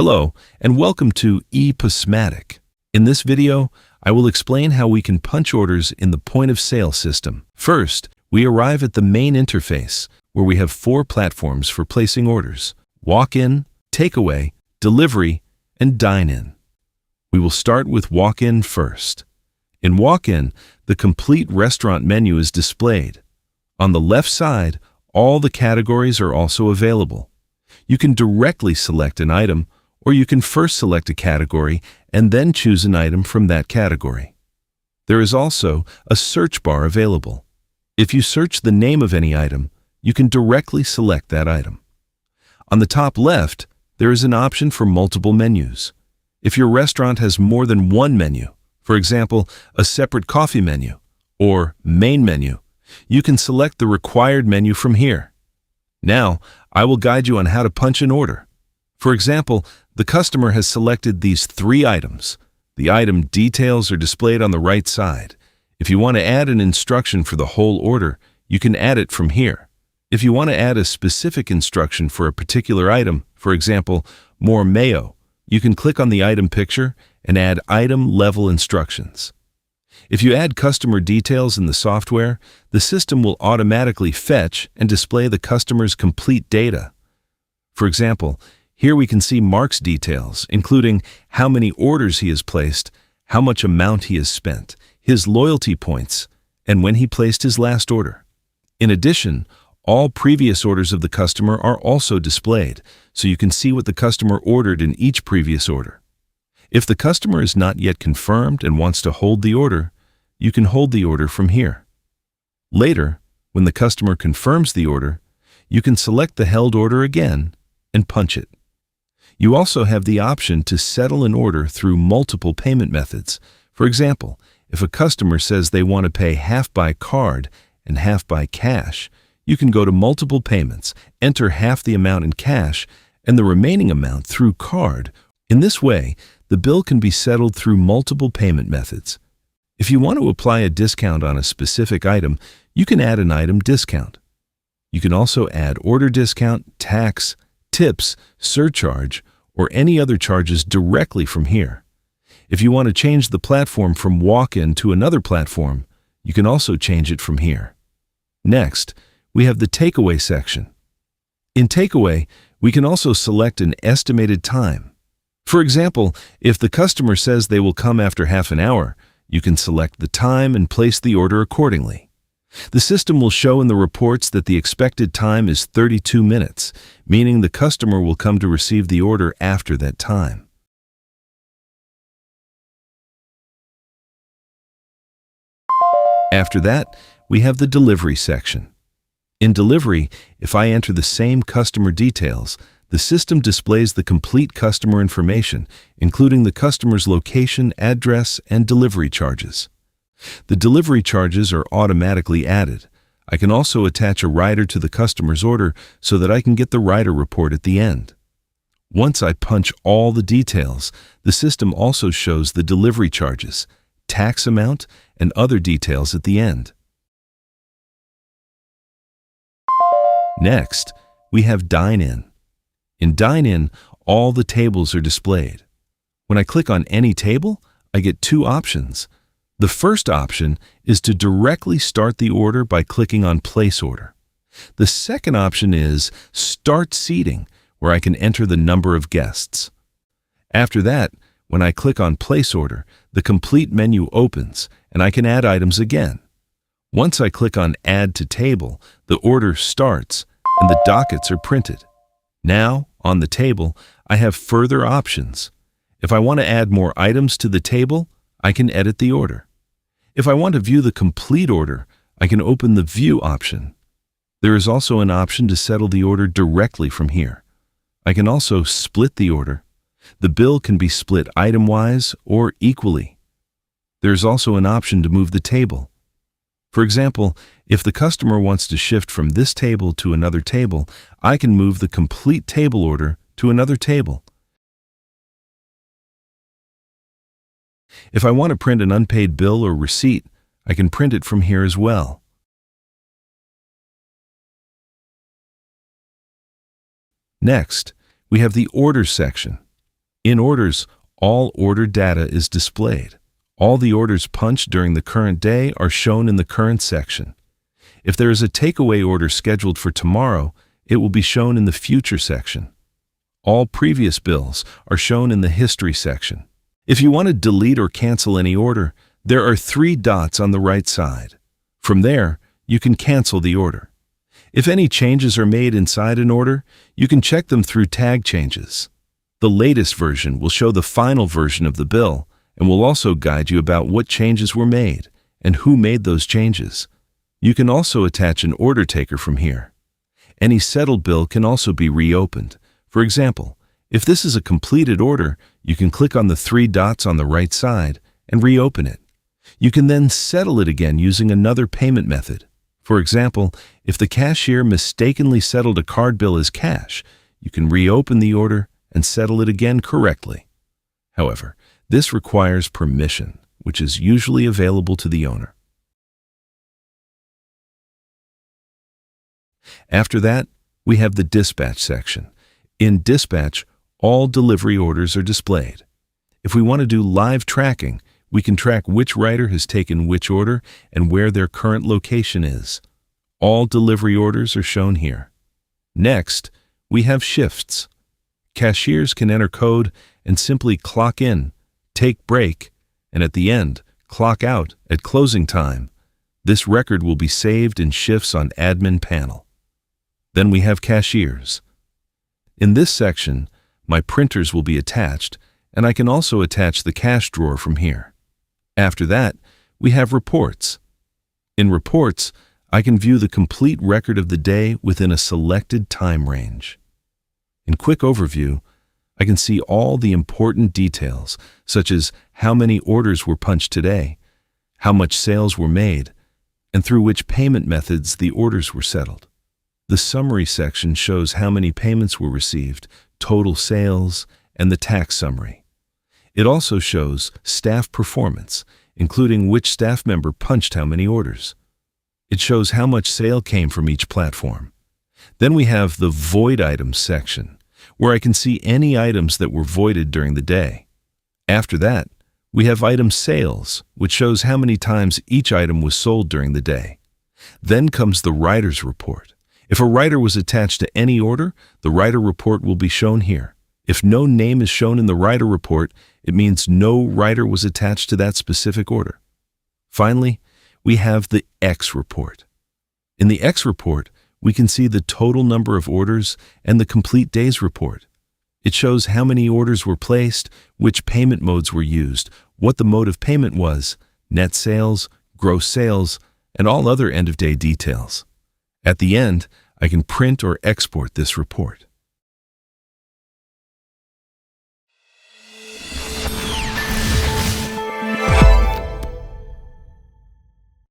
Hello, and welcome to ePOS. In this video, I will explain how we can punch orders in the point-of-sale system. First, we arrive at the main interface, where we have 4 platforms for placing orders: walk-in, takeaway, delivery, and dine-in. We will start with walk-in first. In walk-in, the complete restaurant menu is displayed. On the left side, all the categories are also available. You can directly select an item, or you can first select a category and then choose an item from that category. There is also a search bar available. If you search the name of any item, you can directly select that item. On the top left, there is an option for multiple menus. If your restaurant has more than one menu, for example, a separate coffee menu or main menu, you can select the required menu from here. Now, I will guide you on how to punch an order. For example, the customer has selected these 3 items. The item details are displayed on the right side. If you want to add an instruction for the whole order, you can add it from here. If you want to add a specific instruction for a particular item, for example, more mayo, you can click on the item picture and add item-level instructions. If you add customer details in the software, the system will automatically fetch and display the customer's complete data. For example, here we can see Mark's details, including how many orders he has placed, how much amount he has spent, his loyalty points, and when he placed his last order. In addition, all previous orders of the customer are also displayed, so you can see what the customer ordered in each previous order. If the customer is not yet confirmed and wants to hold the order, you can hold the order from here. Later, when the customer confirms the order, you can select the held order again and punch it. You also have the option to settle an order through multiple payment methods. For example, if a customer says they want to pay half by card and half by cash, you can go to multiple payments, enter half the amount in cash and the remaining amount through card. In this way, the bill can be settled through multiple payment methods. If you want to apply a discount on a specific item, you can add an item discount. You can also add order discount, tax, tips, surcharge, or any other charges directly from here. If you want to change the platform from walk-in to another platform, you can also change it from here. Next, we have the takeaway section. In takeaway, we can also select an estimated time. For example, if the customer says they will come after half an hour, you can select the time and place the order accordingly. The system will show in the reports that the expected time is 32 minutes, meaning the customer will come to receive the order after that time. After that, we have the delivery section. In delivery, if I enter the same customer details, the system displays the complete customer information, including the customer's location, address, and delivery charges. The delivery charges are automatically added. I can also attach a rider to the customer's order so that I can get the rider report at the end. Once I punch all the details, the system also shows the delivery charges, tax amount, and other details at the end. Next, we have dine-in. In dine-in, all the tables are displayed. When I click on any table, I get 2 options. The first option is to directly start the order by clicking on Place Order. The second option is Start Seating, where I can enter the number of guests. After that, when I click on Place Order, the complete menu opens and I can add items again. Once I click on Add to Table, the order starts and the dockets are printed. Now, on the table, I have further options. If I want to add more items to the table, I can edit the order. If I want to view the complete order, I can open the View option. There is also an option to settle the order directly from here. I can also split the order. The bill can be split item-wise or equally. There is also an option to move the table. For example, if the customer wants to shift from this table to another table, I can move the complete table order to another table. If I want to print an unpaid bill or receipt, I can print it from here as well. Next, we have the Orders section. In orders, all order data is displayed. All the orders punched during the current day are shown in the current section. If there is a takeaway order scheduled for tomorrow, it will be shown in the future section. All previous bills are shown in the history section. If you want to delete or cancel any order, there are 3 dots on the right side. From there, you can cancel the order. If any changes are made inside an order, you can check them through tag changes. The latest version will show the final version of the bill and will also guide you about what changes were made and who made those changes. You can also attach an order taker from here. Any settled bill can also be reopened. For example, if this is a completed order, you can click on the 3 dots on the right side and reopen it. You can then settle it again using another payment method. For example, if the cashier mistakenly settled a card bill as cash, you can reopen the order and settle it again correctly. However, this requires permission, which is usually available to the owner. After that, we have the dispatch section. In dispatch, all delivery orders are displayed. If we want to do live tracking, we can track which rider has taken which order and where their current location is. All delivery orders are shown here. Next, we have shifts. Cashiers can enter code and simply clock in, take break, and at the end, clock out at closing time. This record will be saved in shifts on admin panel. Then we have cashiers. In this section, my printers will be attached, and I can also attach the cash drawer from here. After that, we have reports. In reports, I can view the complete record of the day within a selected time range. In quick overview, I can see all the important details, such as how many orders were punched today, how much sales were made, and through which payment methods the orders were settled. The summary section shows how many payments were received, total sales, and the tax summary. It also shows staff performance, including which staff member punched how many orders. It shows how much sale came from each platform. Then we have the void items section, where I can see any items that were voided during the day. After that, we have item sales, which shows how many times each item was sold during the day. Then comes the rider's report. If a rider was attached to any order, the rider report will be shown here. If no name is shown in the rider report, it means no rider was attached to that specific order. Finally, we have the X report. In the X report, we can see the total number of orders and the complete days report. It shows how many orders were placed, which payment modes were used, what the mode of payment was, net sales, gross sales, and all other end-of-day details. At the end, I can print or export this report.